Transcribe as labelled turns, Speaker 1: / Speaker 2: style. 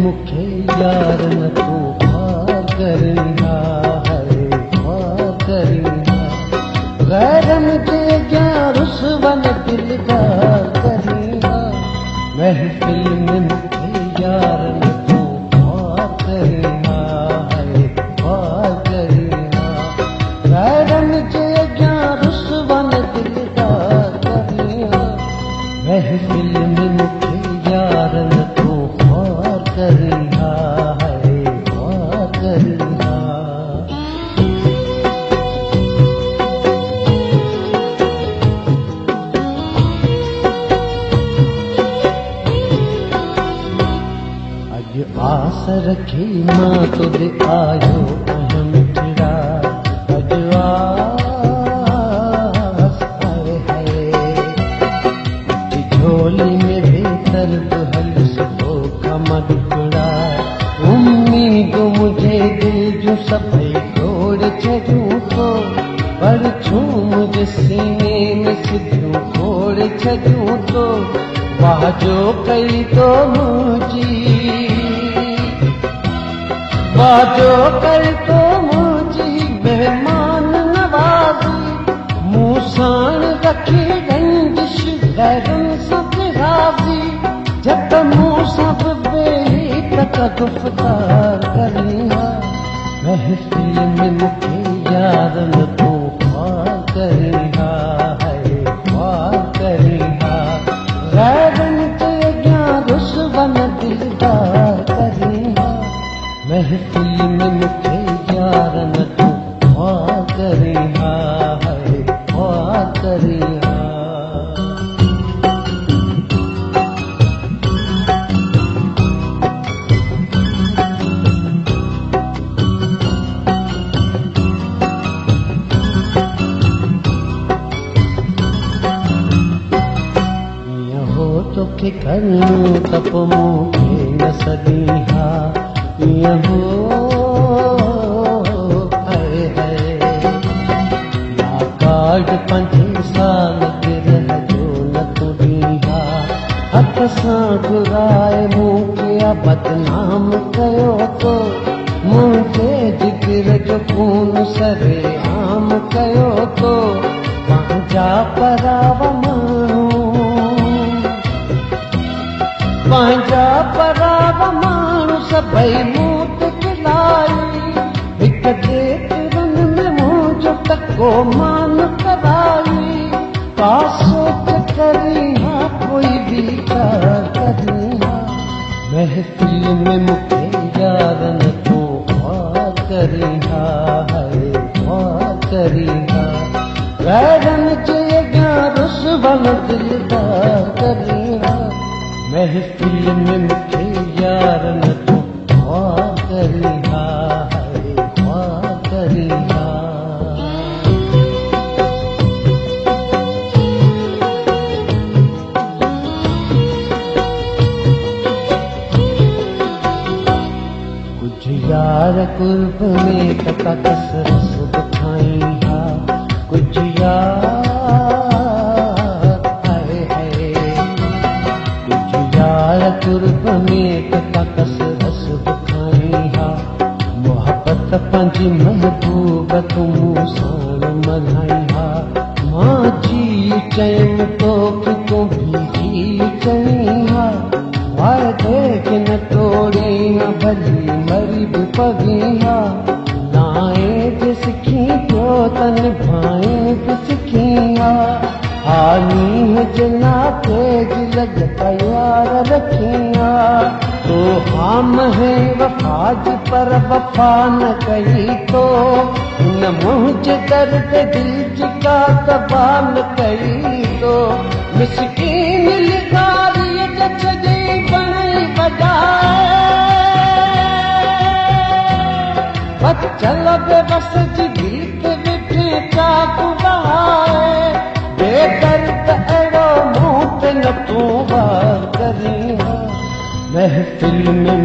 Speaker 1: मूंखे यार न तूं पार करींदा है पार करींदा गैरनि जे अॻियां रुसवन दिलदार करींदा महफ़िल में मूंखे यार न तूं पार करींदा है पार करींदा गैरनि जे अॻियां रुसवन दिलदार करींदा महफ़िल में मूंखे यार न तूं पार करींदा है पार करींदा अॼु आस रखी मां तुझे आयो आहियां मिठड़ा अॼु आस आए है झोली में बेहतर हल सुबो कम दुखड़ा उम्मीद मुझे दिल जो सभई तोड़ छॾूं तो पर छू मुझे सीने में सिधियूं खोड़ छॾूं तो वाजो कई तो मुझी वाजो कई तो मुझी मेहमान नवाज़ी मूं साण रखी रंजिश गैरनि सां राज़ी जब मूं सब वेही तक गुफ़्तार करींदा महफ़िल में मूंखे यार न तूं पार करींदा है पार करींदा गैरनि जे अॻियां रुसवन दिलदार करींदा महफ़िल में मूंखे यार न तूं पार करींदा है पार करींदा तोखे करूं त पोइ मूंखे न सघी हा ईअं हो आए है या कार्ड 5 साल गिरह जो न तुरी हा हथ सां घुराए मूंखे बदनाम कयो तो मुंहिंजे जिगर जो खून सरे आम कयो तो पंहिंजा परावा पंहिंजा परावा माण्हू सभई मूं ते खिलाई हिक जेतिरनि में मुंहिंजो तको मान कराई का सोच करी हा कोई वीचार करी हा महफ़िल में मूंखे यार न तूं पार करींदा है पार करींदा गैरनि जे अॻियां रुसवन दिलदार करींदा महफ़िल में मूंखे यार न तूं पार करींदा है पार करींदा कुझु यार कुर्ब में टका कसरस बुखाई हा कुझु यार कुर्ब में टका कसरस बुखाई हा मोहब्बत पंहिंजी महबूब तूं साण मल्हाई हा मां जी चयमि तोखे तूं बि जी चई हा वाइदे खे न तोड़ी न भली मरी बि पगी हा नाए जे सिखी पियो त निभाए बि सिखी हा हानी जना तेज लग तैयार रखिया तो हम है वफाज पर वफा न कही तो न मुझे दर्द दिल जिका तबा न कही तो मिसकीन लिखारी जचदी बनी बजाए बस चलो बेबस जी दिल के बिठे चाकू बहाए बेदर्द अड़ो मुंह पे न तूं वार करींदा महफ़िल में